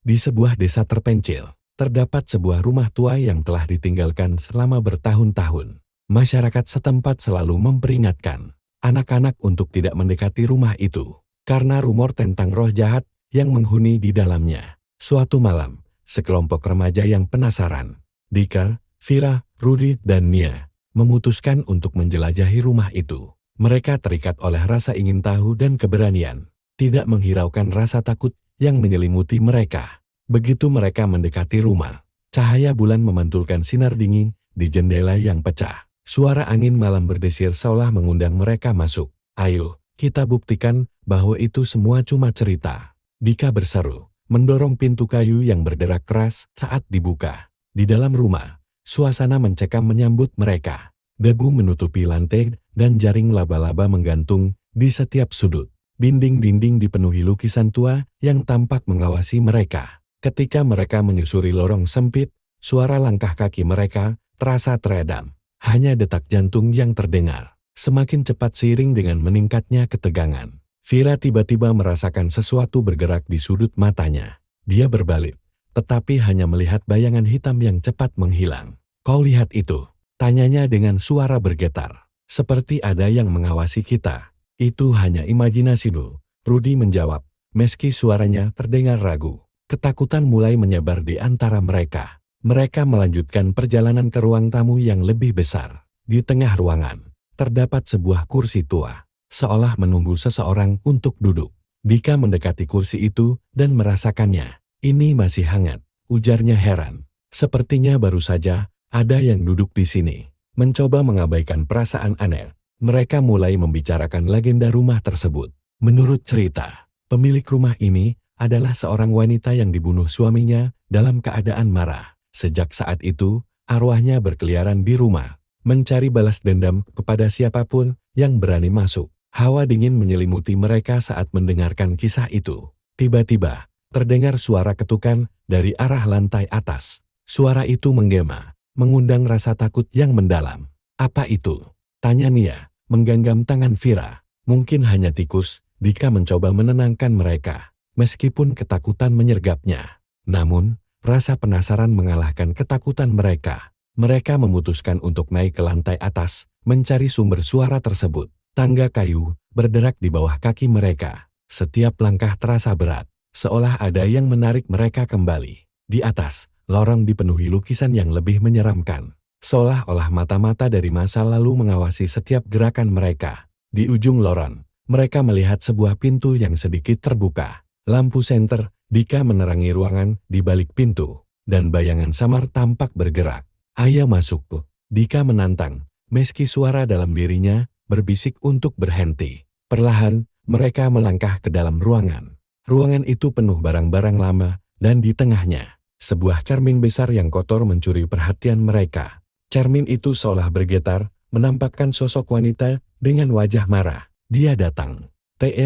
Di sebuah desa terpencil, terdapat sebuah rumah tua yang telah ditinggalkan selama bertahun-tahun. Masyarakat setempat selalu memperingatkan anak-anak untuk tidak mendekati rumah itu, karena rumor tentang roh jahat yang menghuni di dalamnya. Suatu malam, sekelompok remaja yang penasaran, Dika, Vira, Rudy, dan Nia, memutuskan untuk menjelajahi rumah itu. Mereka terikat oleh rasa ingin tahu dan keberanian, tidak menghiraukan rasa takut yang menyelimuti mereka. Begitu mereka mendekati rumah, cahaya bulan memantulkan sinar dingin di jendela yang pecah. Suara angin malam berdesir seolah mengundang mereka masuk. Ayo, kita buktikan bahwa itu semua cuma cerita. Dika berseru, mendorong pintu kayu yang berderak keras saat dibuka. Di dalam rumah, suasana mencekam menyambut mereka. Debu menutupi lantai dan jaring laba-laba menggantung di setiap sudut. Dinding-dinding dipenuhi lukisan tua yang tampak mengawasi mereka. Ketika mereka menyusuri lorong sempit, suara langkah kaki mereka terasa teredam. Hanya detak jantung yang terdengar, semakin cepat seiring dengan meningkatnya ketegangan. Vira tiba-tiba merasakan sesuatu bergerak di sudut matanya. Dia berbalik, tetapi hanya melihat bayangan hitam yang cepat menghilang. Kau lihat itu? Tanyanya dengan suara bergetar. Seperti ada yang mengawasi kita. Itu hanya imajinasimu, Rudy menjawab, meski suaranya terdengar ragu. Ketakutan mulai menyebar di antara mereka. Mereka melanjutkan perjalanan ke ruang tamu yang lebih besar. Di tengah ruangan, terdapat sebuah kursi tua, seolah menunggu seseorang untuk duduk. Dika mendekati kursi itu dan merasakannya. Ini masih hangat, ujarnya heran. Sepertinya baru saja ada yang duduk di sini. Mencoba mengabaikan perasaan aneh, mereka mulai membicarakan legenda rumah tersebut. Menurut cerita, pemilik rumah ini adalah seorang wanita yang dibunuh suaminya dalam keadaan marah. Sejak saat itu, arwahnya berkeliaran di rumah, mencari balas dendam kepada siapapun yang berani masuk. Hawa dingin menyelimuti mereka saat mendengarkan kisah itu. Tiba-tiba, terdengar suara ketukan dari arah lantai atas. Suara itu menggema, mengundang rasa takut yang mendalam. Apa itu? Tanya Nia, menggenggam tangan Vira. Mungkin hanya tikus. Dika mencoba menenangkan mereka. Meskipun ketakutan menyergapnya, namun rasa penasaran mengalahkan ketakutan mereka. Mereka memutuskan untuk naik ke lantai atas, mencari sumber suara tersebut. Tangga kayu berderak di bawah kaki mereka. Setiap langkah terasa berat, seolah ada yang menarik mereka kembali. Di atas, lorong dipenuhi lukisan yang lebih menyeramkan, seolah-olah mata-mata dari masa lalu mengawasi setiap gerakan mereka. Di ujung lorong, mereka melihat sebuah pintu yang sedikit terbuka. Lampu senter, Dika menerangi ruangan di balik pintu, dan bayangan samar tampak bergerak. Ayo masuk, Dika menantang, meski suara dalam dirinya berbisik untuk berhenti. Perlahan, mereka melangkah ke dalam ruangan. Ruangan itu penuh barang-barang lama, dan di tengahnya, sebuah cermin besar yang kotor mencuri perhatian mereka. Cermin itu seolah bergetar, menampakkan sosok wanita dengan wajah marah. Dia datang. Trek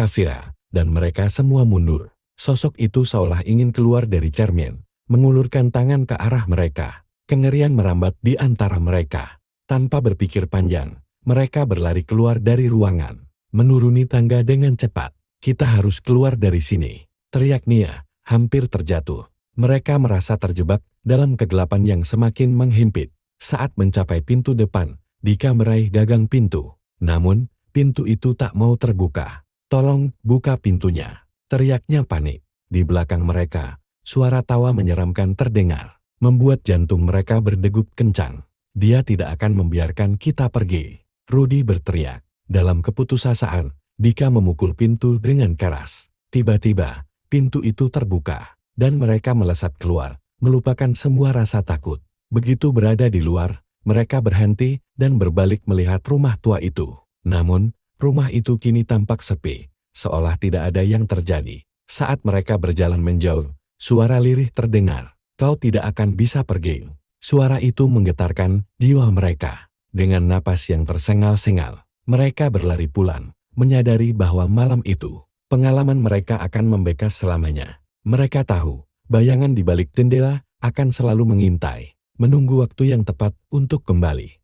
Vira. Dan mereka semua mundur. Sosok itu seolah ingin keluar dari cermin, mengulurkan tangan ke arah mereka. Kengerian merambat di antara mereka. Tanpa berpikir panjang, mereka berlari keluar dari ruangan, menuruni tangga dengan cepat. Kita harus keluar dari sini, teriak Nia, hampir terjatuh. Mereka merasa terjebak dalam kegelapan yang semakin menghimpit. Saat mencapai pintu depan, Dika meraih gagang pintu. Namun, pintu itu tak mau terbuka. Tolong, buka pintunya, teriaknya panik. Di belakang mereka, suara tawa menyeramkan terdengar, membuat jantung mereka berdegup kencang. Dia tidak akan membiarkan kita pergi, Rudy berteriak. Dalam keputusasaan, Dika memukul pintu dengan keras. Tiba-tiba, pintu itu terbuka, dan mereka melesat keluar, melupakan semua rasa takut. Begitu berada di luar, mereka berhenti dan berbalik melihat rumah tua itu. Namun, rumah itu kini tampak sepi, seolah tidak ada yang terjadi. Saat mereka berjalan menjauh, suara lirih terdengar. Kau tidak akan bisa pergi. Suara itu menggetarkan jiwa mereka. Dengan napas yang tersengal-sengal, mereka berlari pulang, menyadari bahwa malam itu, pengalaman mereka akan membekas selamanya. Mereka tahu, bayangan di balik jendela akan selalu mengintai, menunggu waktu yang tepat untuk kembali.